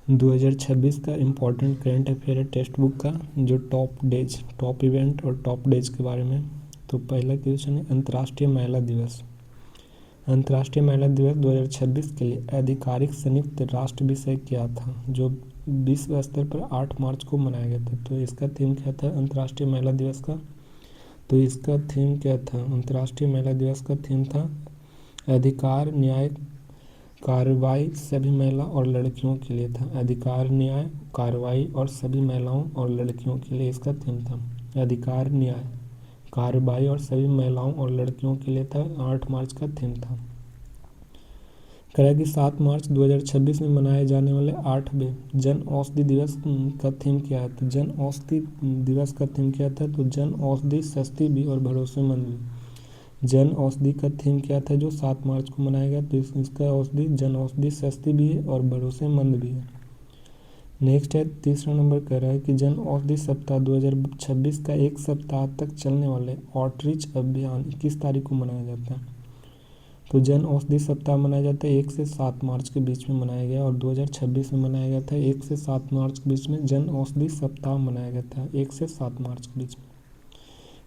2026 का important current affair है text book का, जो टॉप इवेंट और टॉप डेज के बारे में। तो पहला क्वेश्चन है अंतर्राष्ट्रीय महिला दिवस। अंतर्राष्ट्रीय महिला दिवस 2026 के लिए आधिकारिक संयुक्त राष्ट्र विषय क्या था, जो विश्व स्तर पर 8 मार्च को मनाया गया था। तो इसका थीम क्या था अंतर्राष्ट्रीय महिला दिवस का? तो इसका थीम क्या था? अंतर्राष्ट्रीय महिला दिवस का थीम था अधिकार, न्याय, कार्रवाई सभी महिला और लड़कियों के लिए था। अधिकार, न्याय, कार्रवाई और सभी महिलाओं और लड़कियों के लिए इसका थीम था। अधिकार, न्याय, कार्रवाई और सभी महिलाओं और लड़कियों के लिए था। 8 मार्च का थीम था। कह कि 7 मार्च 2026 में मनाए जाने वाले 8वें जन औषधि दिवस का थीम क्या है? तो जन औषधि दिवस का थीम क्या था? तो जन औषधि सस्ती भी और भरोसेमंद भी। जन औषधि का थीम क्या था जो 7 मार्च को मनाया गया? तो इसका औषधि जन औषधि सस्ती भी है और भरोसेमंद भी है। नेक्स्ट है तीसरा नंबर कह रहा है कि जन औषधि सप्ताह 2026 का 1 सप्ताह तक चलने वाले आउटरीच अभियान किस तारीख को मनाया जाता है? तो जन औषधि सप्ताह मनाया जाता है 1 से 7 मार्च के बीच में मनाया गया, और 2026 में मनाया गया था 1 से 7 मार्च के बीच में जन औषधि सप्ताह मनाया गया था 1 से 7 मार्च के बीच में।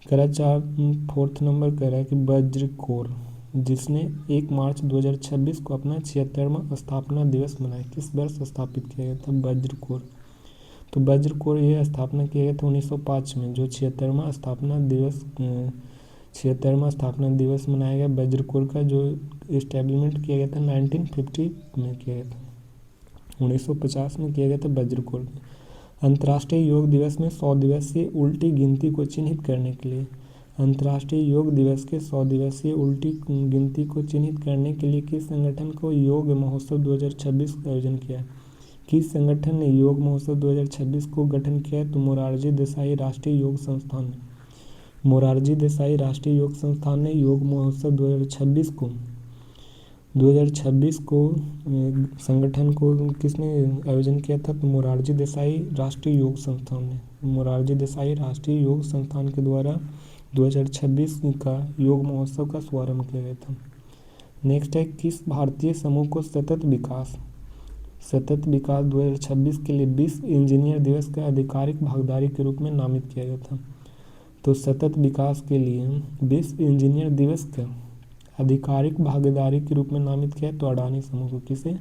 कह रहा है फोर्थ नंबर कह रहा है कि वज्र कोर, जिसने 1 मार्च 2026 को अपना 76वां स्थापना दिवस मनाया, किस वर्ष स्थापित किया गया था वज्र कोर? तो वज्र कोर ये स्थापना किया गया था 1905 में, जो 76वां स्थापना दिवस मनाया गया वज्र कोर का, जो इस्टेब्लिशमेंट किया गया था 1950 में किया गया था, 1950 में किया गया था वज्र कोर। अंतर्राष्ट्रीय योग दिवस में 100 दिवसीय उल्टी गिनती को चिन्हित करने के लिए, अंतर्राष्ट्रीय योग दिवस के 100 दिवसीय उल्टी गिनती को चिन्हित करने के लिए किस संगठन को योग महोत्सव 2026 का आयोजन किया? किस संगठन ने योग महोत्सव 2026 को गठन किया? तो मोरारजी देसाई राष्ट्रीय योग संस्थान ने। मोरारजी देसाई राष्ट्रीय योग संस्थान ने योग महोत्सव 2026 को संगठन को किसने आयोजन किया था? तो मोरारजी देसाई राष्ट्रीय योग संस्थान ने। मोरारजी देसाई राष्ट्रीय योग संस्थान के द्वारा 2026 का योग महोत्सव का शुभारंभ किया गया था। नेक्स्ट है किस भारतीय समूह को सतत विकास 2026 के लिए विश्व इंजीनियर दिवस का आधिकारिक भागीदारी के रूप में नामित किया गया था? तो सतत विकास के लिए विश्व इंजीनियर दिवस का आधिकारिक भागीदारी के रूप में नामित किया तो अडानी समूह को। किसे?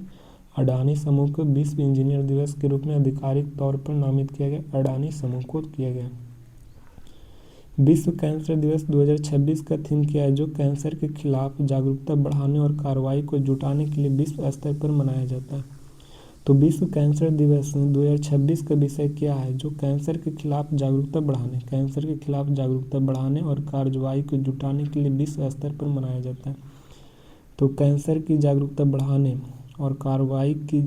अडानी समूह को विश्व इंजीनियर दिवस के रूप में आधिकारिक तौर पर नामित किया गया, अडानी समूह को किया गया। विश्व कैंसर दिवस 2026 का थीम क्या है, जो कैंसर के खिलाफ जागरूकता बढ़ाने और कार्रवाई को जुटाने के लिए विश्व स्तर पर मनाया जाता है? तो विश्व कैंसर दिवस 2026 का विषय क्या है, जो कैंसर के खिलाफ जागरूकता बढ़ाने और कार्रवाई को जुटाने के लिए विश्व स्तर पर मनाया जाता है? तो कैंसर की जागरूकता बढ़ाने और कार्रवाई की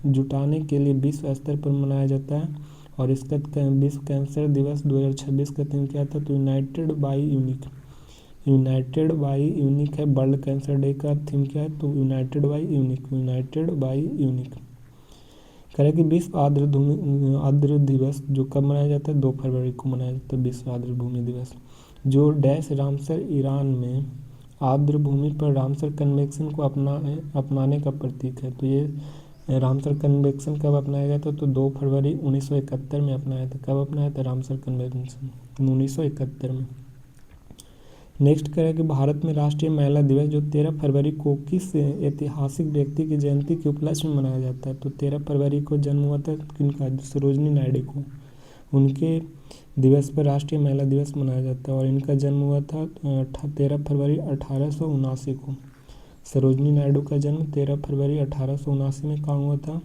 जुटाने के लिए विश्व स्तर पर मनाया जाता है। और इसका विश्व कैंसर दिवस 2026 का थीम क्या था? तो यूनाइटेड बाई यूनिक है। वर्ल्ड कैंसर डे का थीम क्या है? तो यूनाइटेड बाई यूनिक। कह रहे कि विश्व आर्द्र दिवस जो कब मनाया जाता है? 2 फरवरी को मनाया जाता है विश्व आर्द्र भूमि दिवस, जो डैश रामसर ईरान में आर्द्र भूमि पर रामसर कन्वेंशन को अपनाने का प्रतीक है। तो ये रामसर कन्वेंशन कब अपनाया गया था? तो 2 फरवरी 1971 में अपनाया था। कब अपनाया था रामसर कन्वेंशन? 1971 में। नेक्स्ट करें कि भारत में राष्ट्रीय महिला दिवस जो 13 फरवरी को किस ऐतिहासिक व्यक्ति की जयंती के उपलक्ष्य में मनाया जाता है? तो 13 फरवरी को जन्म हुआ था किनका? सरोजिनी नायडू को। उनके दिवस पर राष्ट्रीय महिला दिवस मनाया जाता है, और इनका जन्म हुआ था 13 फरवरी 1879 को। सरोजिनी नायडू का जन्म 13 फरवरी 1879 में कहाँ हुआ था?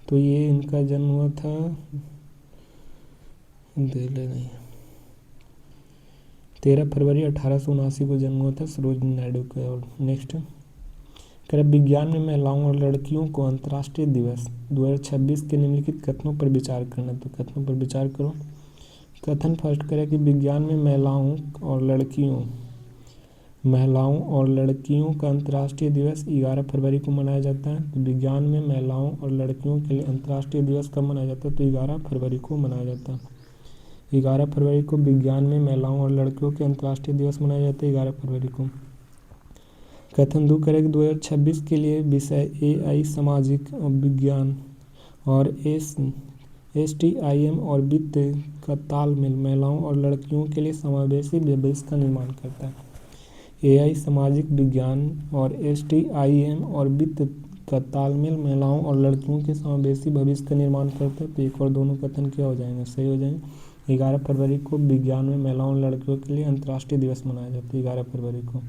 तो ये इनका जन्म हुआ था 13 फरवरी 1879 को जन्म हुआ था सरोजिनी नायडू का। और नेक्स्ट कह विज्ञान में महिलाओं और लड़कियों को अंतर्राष्ट्रीय दिवस 2026 के निम्नलिखित कथनों पर विचार करना। तो कथनों पर विचार करो। कथन फर्स्ट करें कि विज्ञान में महिलाओं और लड़कियों का अंतर्राष्ट्रीय दिवस 11 फरवरी को मनाया जाता है। तो विज्ञान में महिलाओं और लड़कियों के लिए अंतर्राष्ट्रीय दिवस कब मनाया जाता है? तो 11 फरवरी को मनाया जाता है। 11 फरवरी को विज्ञान में महिलाओं और लड़कियों के अंतर्राष्ट्रीय दिवस मनाया जाता है 11 फरवरी को। कथन 2 करें कि 2026 के लिए विषय AI सामाजिक विज्ञान और STIM और वित्त का तालमेल महिलाओं और लड़कियों के लिए समावेशी भविष्य का निर्माण करता है। AI सामाजिक विज्ञान और STIM और वित्त का तालमेल महिलाओं और लड़कियों के समावेशी भविष्य का निर्माण करता है। तो एक और दोनों कथन क्या हो जाएंगे, सही हो जाएंगे। 11 फरवरी को विज्ञान में महिलाओं और लड़कियों के लिए अंतर्राष्ट्रीय दिवस मनाया जाता है, 11 फरवरी को।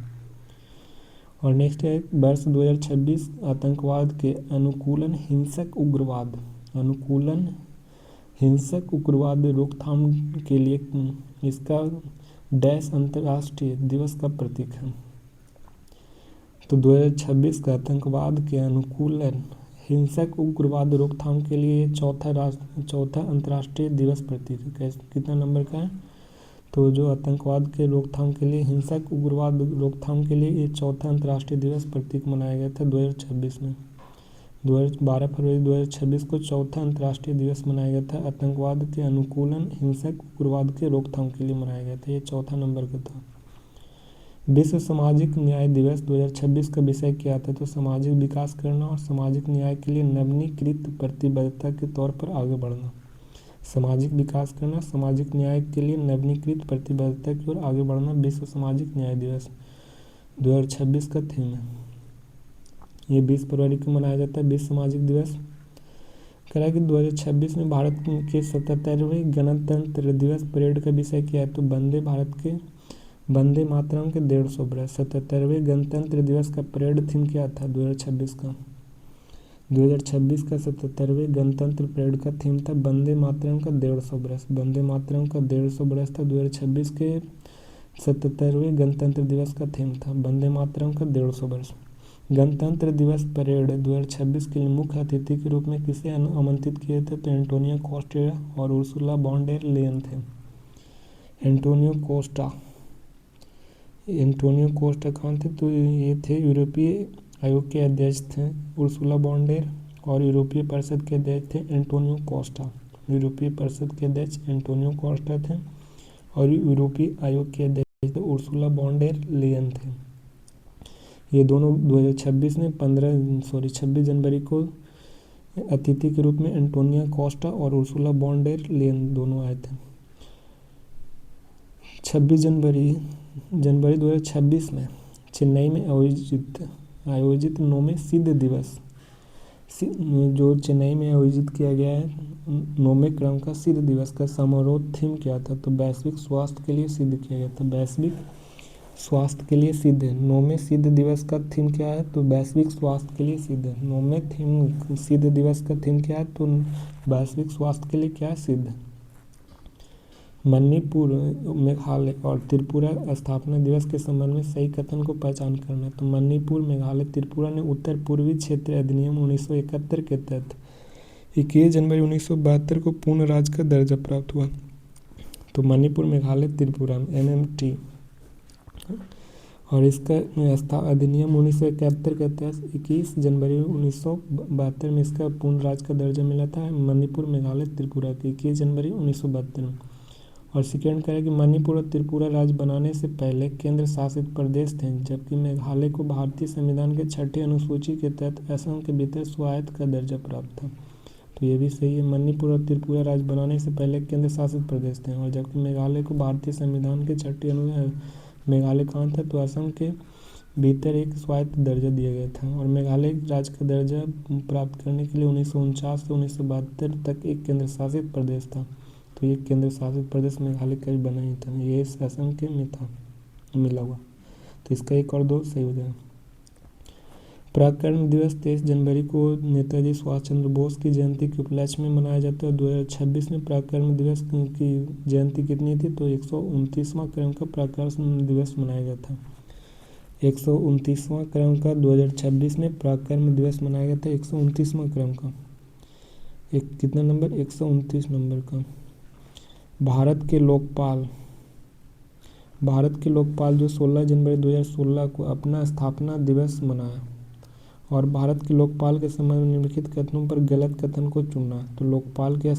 और नेक्स्ट है वर्ष 2026 आतंकवाद के अनुकूलन हिंसक उग्रवाद रोकथाम के लिए इसका डैश अंतर्राष्ट्रीय दिवस का प्रतीक है। तो 2026 का आतंकवाद के अनुकूलन हिंसक उग्रवाद रोकथाम के लिए चौथा अंतर्राष्ट्रीय दिवस प्रतीक है। कितना नंबर का है, तो जो आतंकवाद के रोकथाम के लिए हिंसक उग्रवाद रोकथाम के लिए ये चौथा अंतर्राष्ट्रीय दिवस प्रतीक मनाया गया था 2026 में। 12 फरवरी 2026 को चौथा अंतर्राष्ट्रीय दिवस मनाया गया था। आतंकवाद के अनुकूलन हिंसक उग्रवाद के रोकथाम के लिए मनाया गया था, ये चौथा नंबर का था। विश्व सामाजिक न्याय दिवस 2026 का विषय क्या था, तो सामाजिक विकास करना और सामाजिक न्याय के लिए नवीनीकृत प्रतिबद्धता के तौर पर आगे बढ़ना। सामाजिक विकास करना, सामाजिक न्याय के लिए नवीनीकृत प्रतिबद्धता की ओर आगे बढ़ना विश्व सामाजिक न्याय दिवस 2026 का थीम है। ये 20 फरवरी को मनाया जाता है विश्व सामाजिक दिवस। कह रहा है कि 2026 में भारत के 77वें गणतंत्र दिवस परेड का विषय क्या है, तो वंदे मातरम के 150 वर्ष। 77वें गणतंत्र दिवस का परेड थीम क्या था 2026 का, 2026 का 77वें गणतंत्र परेड का थीम था वंदे मातरम का 150 वर्ष। वंदे मातरम का 150 वर्ष था 2026 के 77वें गणतंत्र दिवस का थीम था वंदे मातरम का 150 वर्ष। गणतंत्र दिवस परेड 2026 के लिए मुख्य अतिथि के रूप में किसे आमंत्रित किए थे, तो एंटोनियो कोस्टा और उर्सुला वॉन डेर लेयन थे। एंटोनियो कोस्टा कौन थे, तो ये थे यूरोपीय आयोग के अध्यक्ष थे उर्सुला वॉन डेर, और यूरोपीय परिषद के अध्यक्ष थे एंटोनियो कोस्टा। यूरोपीय परिषद के अध्यक्ष एंटोनियो कोस्टा थे और यूरोपीय आयोग के अध्यक्ष थे उर्सुला वॉन डेर लेयन थे। ये दोनों 2026 में 26 जनवरी को अतिथि के रूप में एंटोनियो कोस्टा और उर्सुला वॉन डेर लेयन दोनों आए थे। 26 जनवरी 2026 में चेन्नई में आयोजित 9वें सिद्ध दिवस, जो चेन्नई में आयोजित किया गया है 9वें क्रम का सिद्ध दिवस का समारोह थीम क्या था, तो वैश्विक स्वास्थ्य के लिए सिद्ध किया गया था। वैश्विक स्वास्थ्य के लिए सिद्ध 9वें सिद्ध दिवस का थीम क्या है, तो वैश्विक स्वास्थ्य के लिए सिद्ध 9वें सिद्ध दिवस का थीम क्या है, तो वैश्विक स्वास्थ्य के लिए क्या है, सिद्ध। मणिपुर, मेघालय और त्रिपुरा स्थापना दिवस के संबंध में सही कथन को पहचान करना। तो मणिपुर, मेघालय, त्रिपुरा ने उत्तर पूर्वी क्षेत्र अधिनियम 1971 के तहत 21 जनवरी 1972 को पूर्ण राज्य का दर्जा प्राप्त हुआ। तो मणिपुर, मेघालय, त्रिपुरा MMT, और इसका अधिनियम 1971 के तहत 21 जनवरी 1972 में इसका पूर्ण राज्य का दर्जा मिला था मणिपुर, मेघालय, त्रिपुरा के 21 जनवरी 1972 में। और सेकेंड करें कि मणिपुर और त्रिपुरा राज्य बनाने से पहले केंद्र शासित प्रदेश थे, जबकि मेघालय को भारतीय संविधान के 6ठी अनुसूची के तहत असम के भीतर स्वायत्त का दर्जा प्राप्त था। तो ये भी सही है, मणिपुर और त्रिपुरा राज्य बनाने से पहले केंद्र शासित प्रदेश थे, और जबकि मेघालय को भारतीय संविधान के 6ठी मेघालय कहाँ था, तो असम के भीतर एक स्वायत्त दर्जा दिया गया था। और मेघालय राज्य का दर्जा प्राप्त करने के लिए 1949 से 1972 तक एक केंद्र शासित प्रदेश था। तो ये केंद्र शासित प्रदेश मेघालय का भी बना ही था, ये असम के में था मिला हुआ। तो इसका एक और दो सही हो जाएगा। पराक्रम दिवस 23 जनवरी को नेताजी सुभाष चंद्र बोस की जयंती के उपलक्ष्य में मनाया जाता है। 2026 में पराक्रम दिवस की जयंती कितनी थी, तो 129वां क्रम का पराक्रम दिवस मनाया गया था। 129वां क्रम का 2026 में पराक्रम दिवस मनाया गया था, 129वां क्रम का। एक कितना नंबर, 129 नंबर का। भारत के लोकपाल जो 16 जनवरी 2016 को अपना स्थापना दिवस मनाया, और भारत के लोकपाल के संबंध में निम्नलिखित कथनों पर गलत कथन को चुनना। तो लोकपाल की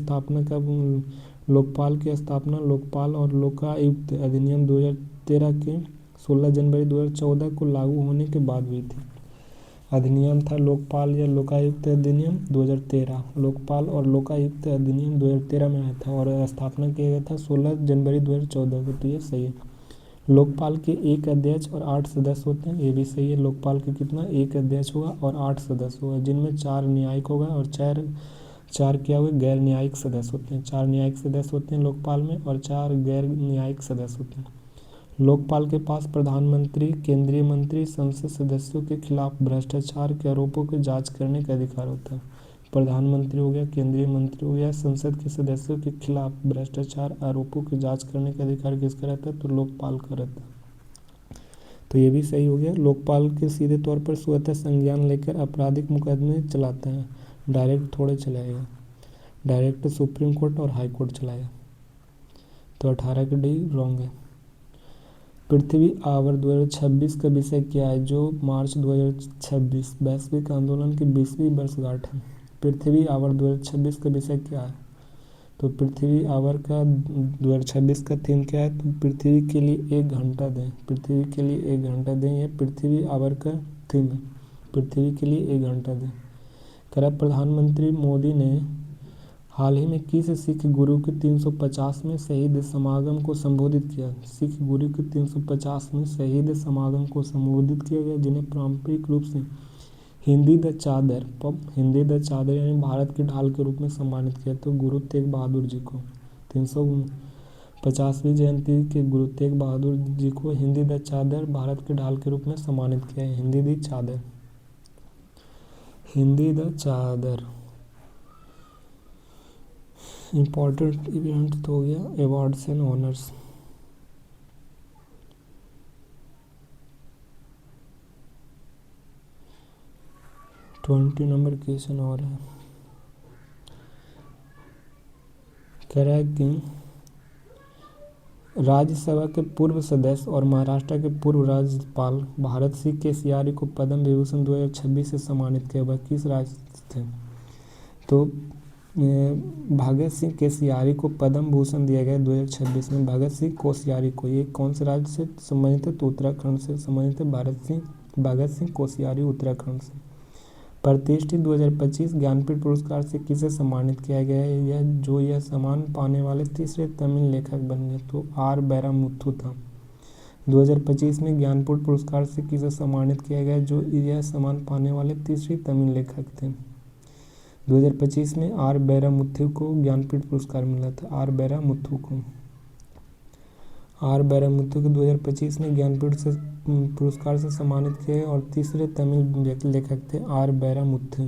स्थापना लोकपाल और लोकायुक्त अधिनियम 2013 के 16 जनवरी 2014 को लागू होने के बाद हुई थी। अधिनियम था लोकपाल या लोकायुक्त अधिनियम 2013। लोकपाल और लोकायुक्त अधिनियम 2013 में आया था और स्थापना किया गया था 16 जनवरी 2014 को। तो ये सही है। लोकपाल के 1 अध्यक्ष और 8 सदस्य होते हैं, ये भी सही है। लोकपाल के कितना 1 अध्यक्ष होगा और 8 सदस्य होगा, जिनमें 4 न्यायिक होगा और 4 क्या हुए गैर न्यायिक सदस्य होते हैं। 4 न्यायिक सदस्य होते हैं लोकपाल में और 4 गैर न्यायिक सदस्य होते हैं। लोकपाल के पास प्रधानमंत्री, केंद्रीय मंत्री, संसद सदस्यों के खिलाफ भ्रष्टाचार के आरोपों की जांच करने का अधिकार होता है। प्रधानमंत्री हो गया, केंद्रीय मंत्री हो गया, संसद के सदस्यों के खिलाफ भ्रष्टाचार आरोपों की जांच करने का अधिकार किसका रहता है? तो लोकपाल का रहता है। तो ये भी सही हो गया। लोकपाल के सीधे तौर पर स्वतः संज्ञान लेकर आपराधिक मुकदमे चलाते हैं, डायरेक्ट थोड़े चलाएगा। डायरेक्ट सुप्रीम कोर्ट और हाई कोर्ट चलाएगा। तो 18 का डी रॉन्ग है। पृथ्वी आवर 2026 का विषय क्या है? जो मार्च 2026 वैश्विक आंदोलन की 20वीं वर्षगांठ है। पृथ्वी आवर 2026 का विषय क्या है? तो पृथ्वी आवर का 2026 का थीम क्या है? तो पृथ्वी के लिए 1 घंटा दें। पृथ्वी के लिए 1 घंटा दें, ये पृथ्वी आवर का थीम है। पृथ्वी के लिए 1 घंटा दें। कह प्रधानमंत्री मोदी ने हाल ही में किस सिख गुरु के 350वें शहीद समागम को संबोधित किया? सिख गुरु के 350वें शहीद समागम को संबोधित किया गया, जिन्हें पारंपरिक रूप से हिंदी द चादर यानी भारत की ढाल के रूप में सम्मानित किया। तो गुरु तेग बहादुर जी को 350वीं जयंती के गुरु तेग बहादुर जी को हिंदी द चादर, भारत की ढाल के रूप में सम्मानित किया है। हिंदी द चादर, हिंदी द चादर। इम्पॉर्टेंट इवेंट तो हो गया, awards and honours. Twenty number question और है। कह रहा है कि राज्यसभा के पूर्व सदस्य और महाराष्ट्र के पूर्व राज्यपाल भगत सिंह केसरिया को पद्म विभूषण 2026 से सम्मानित किया। वह किस राज्य से थे? तो भगत सिंह केसरिया को पद्म भूषण दिया गया 2026 में। भगत सिंह कोश्यारी को, ये कौन से राज्य से संबंधित है? तो उत्तराखंड से संबंधित है। भगत सिंह कोश्यारी उत्तराखंड से। प्रतिष्ठित 2025 ज्ञानपीठ पुरस्कार से किसे सम्मानित किया गया है? यह सम्मान पाने वाले तीसरे तमिल लेखक बन गए। तो आर बैरामुथु था। 2025 में ज्ञानपीठ पुरस्कार से किसे सम्मानित किया गया? जो यह सम्मान पाने वाले तीसरे तमिल लेखक थे। 2025 में आर बैरामुथु को ज्ञानपीठ पुरस्कार मिला था। आर बैरामुथु को 2025 में ज्ञानपीठ से पुरस्कार से सम्मानित किए और तीसरे तमिल लेखक थे आर बैरामुथु।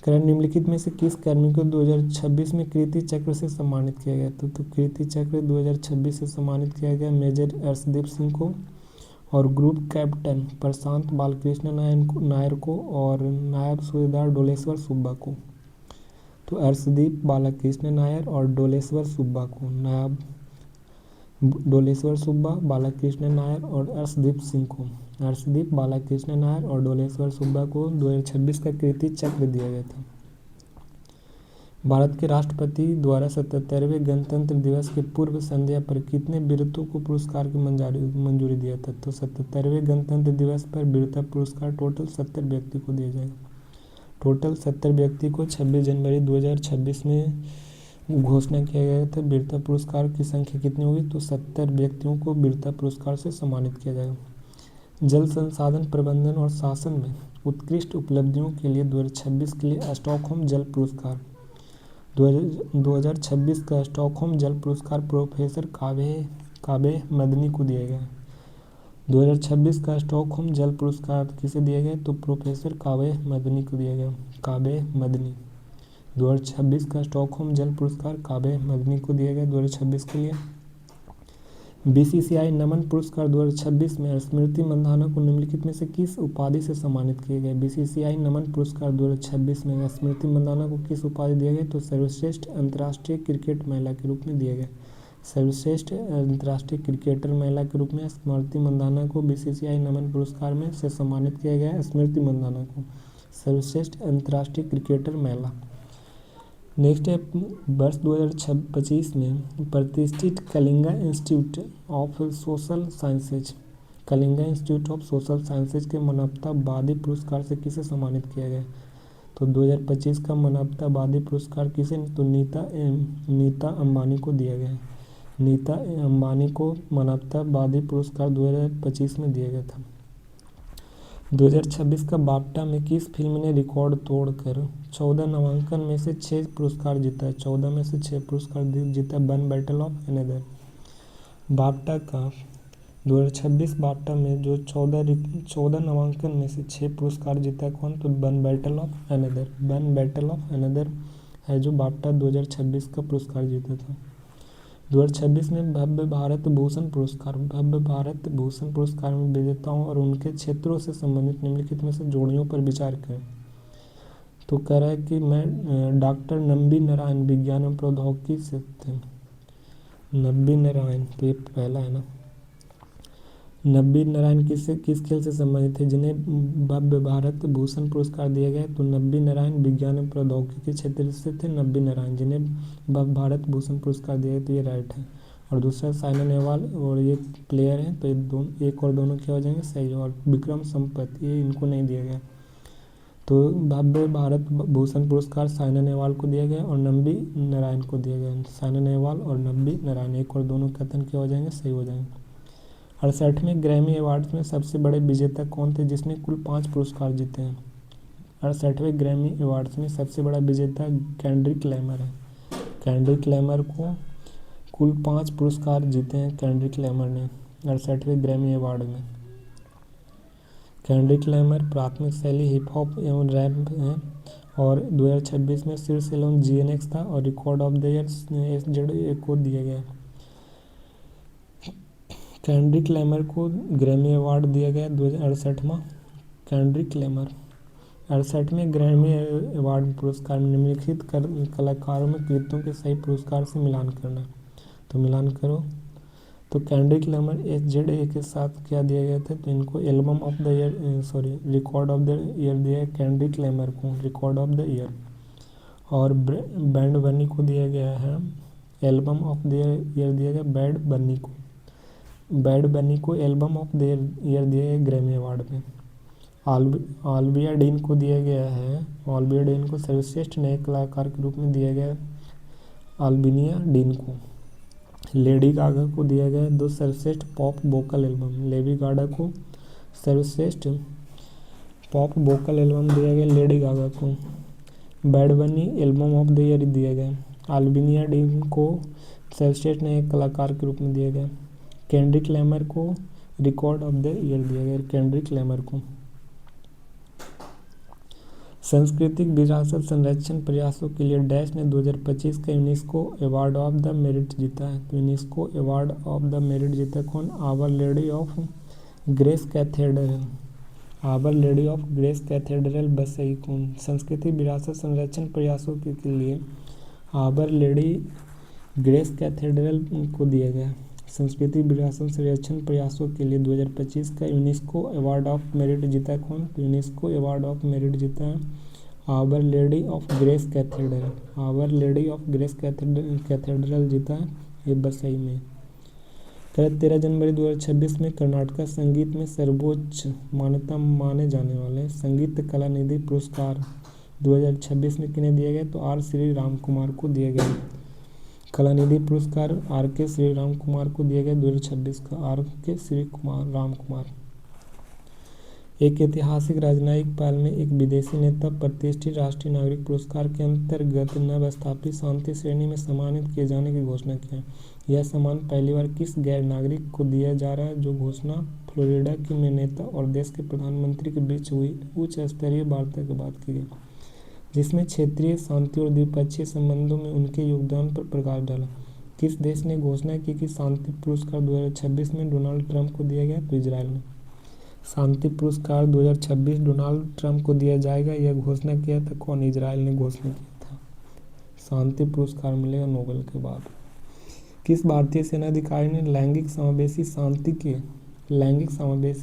निम्नलिखित में से किस कर्मी को 2026 में कीर्ति चक्र से सम्मानित किया गया? तो कीर्ति चक्र 2026 से सम्मानित किया गया मेजर अर्शदीप सिंह को और ग्रुप कैप्टन प्रशांत बालकृष्ण नायर को और नायब सूबेदार डोलेश्वर सुब्बा को। तो अर्शदीप बालकृष्ण नायर और डोलेश्वर सुब्बा को, नायब डोलेश्वर सुब्बा, बालकृष्ण नायर और अर्शदीप सिंह को, अर्शदीप बालकृष्ण नायर और डोलेश्वर सुब्बा को 2026 का कीर्ति चक्र दिया गया था। भारत के राष्ट्रपति द्वारा 77वें गणतंत्र दिवस के पूर्व संध्या पर कितने वीरतों को पुरस्कार की मंजूरी दिया था? तो 77वें गणतंत्र दिवस पर वीरता पुरस्कार टोटल 70 व्यक्ति को दिया जाएगा। टोटल 70 व्यक्ति को 26 जनवरी 2026 में घोषणा किया गया था। वीरता पुरस्कार की संख्या कितनी होगी? तो 70 व्यक्तियों को वीरता पुरस्कार से सम्मानित किया जाएगा। जल संसाधन प्रबंधन और शासन में उत्कृष्ट उपलब्धियों के लिए 2026 के लिए स्टॉकहोम जल पुरस्कार 2026 का स्टॉकहोम जल पुरस्कार प्रोफेसर काबे मदनी को दिया गया। 2026 का स्टॉकहोम जल पुरस्कार किसे दिया गया? तो प्रोफेसर काबे मदनी को दिया गया। काबे मदनी 2026 का स्टॉकहोम जल पुरस्कार काबे मदनी को दिया गया 2026 के लिए। बीसीसीआई नमन पुरस्कार 2026 में स्मृति मंधाना को निम्नलिखित में से किस उपाधि से सम्मानित किए गए? बीसीसीआई नमन पुरस्कार 2026 में स्मृति मंधाना को किस उपाधि दिया गया? तो सर्वश्रेष्ठ अंतर्राष्ट्रीय क्रिकेट महिला के रूप में दिया गया। सर्वश्रेष्ठ अंतर्राष्ट्रीय क्रिकेटर महिला के रूप में स्मृति मंधाना को बीसीसीआई नमन पुरस्कार में से सम्मानित किया गया। स्मृति मंधाना को सर्वश्रेष्ठ अंतर्राष्ट्रीय क्रिकेटर महिला। नेक्स्ट है वर्ष 2025 में प्रतिष्ठित Kalinga institute of social sciences Kalinga institute of social sciences के मानवतावादी पुरस्कार से किसे सम्मानित किया गया? तो 2025 का मानवतावादी पुरस्कार किसे? तो नीता अंबानी को दिया गया। नीता अंबानी को मानवतावादी पुरस्कार 2025 में दिया गया था। 2026 का बाफ्टा में किस फिल्म ने रिकॉर्ड तोड़कर 14 नामांकन में से 6 पुरस्कार जीता है? 14 में से 6 पुरस्कार जीता है। One battle of another. BAFTA का 2026 बाफ्टा में जो 14 नामांकन में से 6 पुरस्कार जीता है कौन? तो one battle of another. One battle of another है जो बाफ्टा 2026 का पुरस्कार जीता था। 2026 में भव्य भारत भूषण पुरस्कार। भव्य भारत भूषण पुरस्कार में विजेताओं और उनके क्षेत्रों से संबंधित निम्नलिखित में से जोड़ियों पर विचार करें। तो कह रहा है कि मैं डॉक्टर नंबी नारायण विज्ञान एवं प्रौद्योगिकी से थे। नंबी नारायण, तो ये पहला है ना। नंबी नारायण किस खेल से संबंधित थे जिन्हें भव्य भारत भूषण पुरस्कार दिया गया? तो नंबी नारायण विज्ञान एवं प्रौद्योगिकी के क्षेत्र से थे। नंबी नारायण जिन्हें भव्य भारत भूषण पुरस्कार दिया गया, तो ये राइट है। और दूसरा साइना नेहवाल, और ये प्लेयर हैं, तो ये एक और दोनों क्या हो जाएंगे? सही। और विक्रम संपत, ये इनको नहीं दिया गया। तो भव्य भारत भूषण पुरस्कार साइना नेहवाल को दिया गया और नंबी नारायण को दिया गया। साइना नेहवाल और नंबी नारायण, एक और दोनों कथन क्या हो जाएंगे? सही हो जाएंगे। 68वें ग्रैमी अवार्ड्स में सबसे बड़े विजेता कौन थे जिसने कुल 5 पुरस्कार जीते हैं? 68वें ग्रैमी अवार्ड्स में सबसे बड़ा विजेता केंड्रिक लैमर है। केंड्रिक लैमर को कुल 5 पुरस्कार जीते हैं केंड्रिक लैमर ने 68वें ग्रैमी अवार्ड में। केंड्रिक लैमर प्राथमिक शैली हिप हॉप एवं रैप है और 2026 में शीर्ष एल्बम GNX था और record of the year SZA को दिया गया। केंड्रिक लैमर को ग्रैमी अवार्ड दिया गया 2068वां। केंड्रिक लैमर 68वें ग्रैमी अवार्ड पुरस्कार में निम्नलिखित कलाकारों में कृतियों के सही पुरस्कार से मिलान करना। तो मिलान करो। तो केंड्रिक लैमर SZA के साथ क्या दिया गया था? तो इनको album of the year record of the year दिया है केंड्रिक लैमर को, रिकॉर्ड ऑफ द ईयर। और बैंड बनी को दिया गया है एल्बम ऑफ द ईयर दिया गया बैड बनी को। बैड बनी को एल्बम ऑफ द ईयर दिया गया ग्रैमी अवार्ड में। ऑलिविया डीन को दिया गया है, ऑलिविया डीन को सर्वश्रेष्ठ नए कलाकार के रूप में दिया गया ऑलिविया डीन को। लेडी गागा को दिया गया 2 सर्वश्रेष्ठ pop vocal album. Lady Gaga को सर्वश्रेष्ठ पॉप वोकल एल्बम दिया गया लेडी गागा को। बैड बनी एल्बम ऑफ द ईयर दिया गया। ऑलिविया डीन को सर्वश्रेष्ठ नए कलाकार के रूप में दिया गया। केंड्रिक लैमर को रिकॉर्ड ऑफ द ईयर दिया गया केंड्रिक लैमर को। सांस्कृतिक विरासत संरक्षण प्रयासों के लिए डैश ने 2025 का UNESCO award of the merit जीता है। तो UNESCO award of the merit जीता कौन? Our Lady of Grace Cathedral. Our Lady of Grace Cathedral Vasai कौन? सांस्कृतिक विरासत संरक्षण प्रयासों के लिए आवर लेडी ग्रेस कैथेड्रल को दिया गया। सांस्कृतिक विरासत संरक्षण प्रयासों के लिए 2025 का यूनेस्को अवार्ड ऑफ मेरिट जीता कौन? तो यूनेस्को अवार्ड ऑफ मेरिट जीता है Our Lady of Grace Cathedral. Our Lady of Grace Cathedral जीता है ये बसई में। 13 जनवरी 2026 में कर्नाटक संगीत में सर्वोच्च मान्यता माने जाने वाले संगीत कला निधि पुरस्कार 2026 में किन्हें दिया गया? तो R श्री राम कुमार को दिया गया। कलानिधि पुरस्कार RK श्री राम कुमार को दिया गया 2026 का। RK श्री राम कुमार। एक ऐतिहासिक राजनयिक पहल में एक विदेशी नेता प्रतिष्ठित राष्ट्रीय नागरिक पुरस्कार के अंतर्गत नवस्थापित शांति श्रेणी में सम्मानित किए जाने की घोषणा किया। यह सम्मान पहली बार किस गैर नागरिक को दिया जा रहा है? जो घोषणा फ्लोरिडा के नेता और देश के प्रधानमंत्री के बीच हुई उच्च स्तरीय वार्ता के बाद की गई, जिसमें क्षेत्रीय शांति और द्विपक्षीय संबंधों में उनके योगदान पर प्रकाश डाला। किस देश ने घोषणा की कि शांति पुरस्कार 2026 में डोनाल्ड ट्रंप को दिया गया? तो इजराइल ने। शांति पुरस्कार 2026 डोनाल्ड ट्रंप को दिया जाएगा, यह घोषणा किया था कौन? इजराइल ने घोषणा किया था। शांति पुरस्कार मिलेगा नोबेल के बाद। किस भारतीय सेना अधिकारी ने लैंगिक समावेशी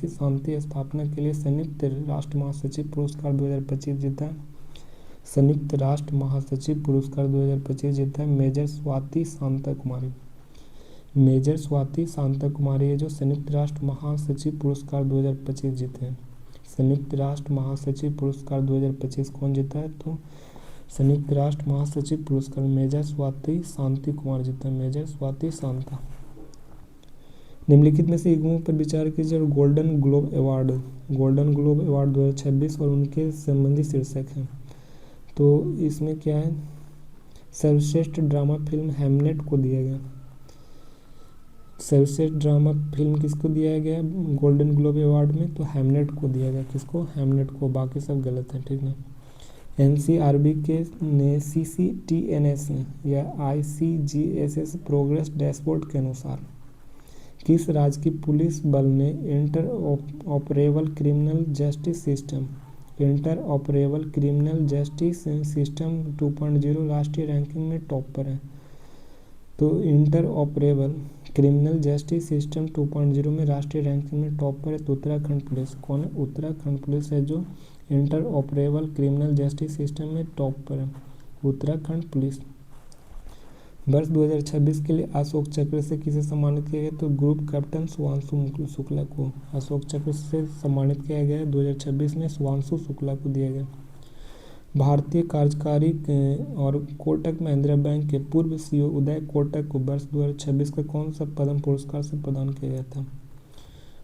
शांति स्थापना के लिए संयुक्त राष्ट्र महासचिव पुरस्कार 2025 जीता? संयुक्त राष्ट्र महासचिव पुरस्कार 2025 जीता है मेजर स्वाति शांता कुमारी। मेजर स्वाति शांता कुमारी है जो संयुक्त राष्ट्र महासचिव पुरस्कार 2025 जीते हैं। संयुक्त राष्ट्र महासचिव पुरस्कार 2025 कौन जीता है? तो संयुक्त राष्ट्र महासचिव पुरस्कार मेजर स्वाति शांति कुमार जीता है, मेजर स्वाति शांता। निम्नलिखित में से युग्मों पर विचार कीजिए और गोल्डन ग्लोब अवार्ड 2026 और उनके संबंधी शीर्षक हैं। तो इसमें क्या है, सर्वश्रेष्ठ ड्रामा फिल्म हैमलेट को दिया गया। सर्वश्रेष्ठ ड्रामा फिल्म किसको दिया गया गोल्डन ग्लोब अवार्ड में? तो हैमलेट को दिया गया। किसको? हैमलेट को। बाकी सब गलत है, ठीक है। एनसीआरबी के ने सीसीटीएनएस या आईसीजीएसएस प्रोग्रेस डैशबोर्ड के अनुसार किस राज्य की पुलिस बल ने इंटरऑपरेबल क्रिमिनल जस्टिस सिस्टम 2.0 राष्ट्रीय रैंकिंग में टॉप पर है? तो इंटरऑपरेबल क्रिमिनल जस्टिस सिस्टम 2.0 में राष्ट्रीय रैंकिंग में टॉप पर है तो उत्तराखंड पुलिस। कौन है? उत्तराखंड पुलिस है जो इंटरऑपरेबल क्रिमिनल जस्टिस सिस्टम में टॉप पर है, उत्तराखंड पुलिस। वर्ष 2026 के लिए अशोक चक्र से किसे सम्मानित किया गया? तो ग्रुप कैप्टन सुवांशु शुक्ला को अशोक चक्र से सम्मानित किया गया। 2026 में सुवांशु शुक्ला को दिया गया। भारतीय कार्यकारी और कोटक महिंद्रा बैंक के पूर्व सीईओ उदय कोटक को वर्ष 2026 का कौन सा पद्म पुरस्कार से प्रदान किया गया था?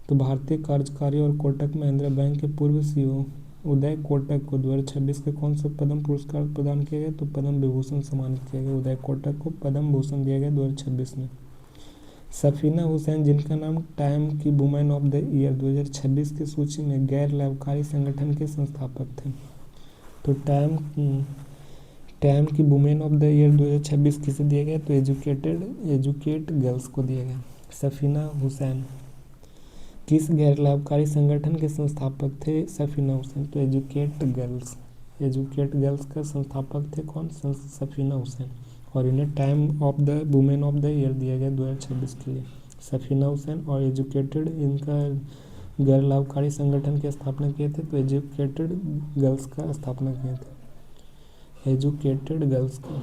तो भारतीय कार्यकारी और कोटक महिंद्रा बैंक के पूर्व सीईओ उदय कोटक को 2026 के कौन सा पद्म पुरस्कार प्रदान किया गया? तो पद्म विभूषण सम्मानित किया गया। उदय कोटक को पद्म भूषण दिया गया 2026 में। सफीना हुसैन जिनका नाम टाइम की वुमेन ऑफ द ईयर 2026 की सूची में गैर लाभकारी संगठन के संस्थापक थे। तो टाइम की वुमेन ऑफ द ईयर 2026 किसे दिया गया? तो एजुकेट गर्ल्स को दिया गया। सफीना हुसैन किस गैर लाभकारी संगठन के संस्थापक थे? सफीना हुसैन। तो एजुकेट गर्ल्स का संस्थापक थे कौन? सफीना हुसैन। और इन्हें time of the women of the year दिया गया 2026 के लिए। सफीना हुसैन और एजुकेटेड इनका गैर लाभकारी संगठन की स्थापना किए थे तो एजुकेटेड गर्ल्स का स्थापना किए थे, एजुकेटेड गर्ल्स का।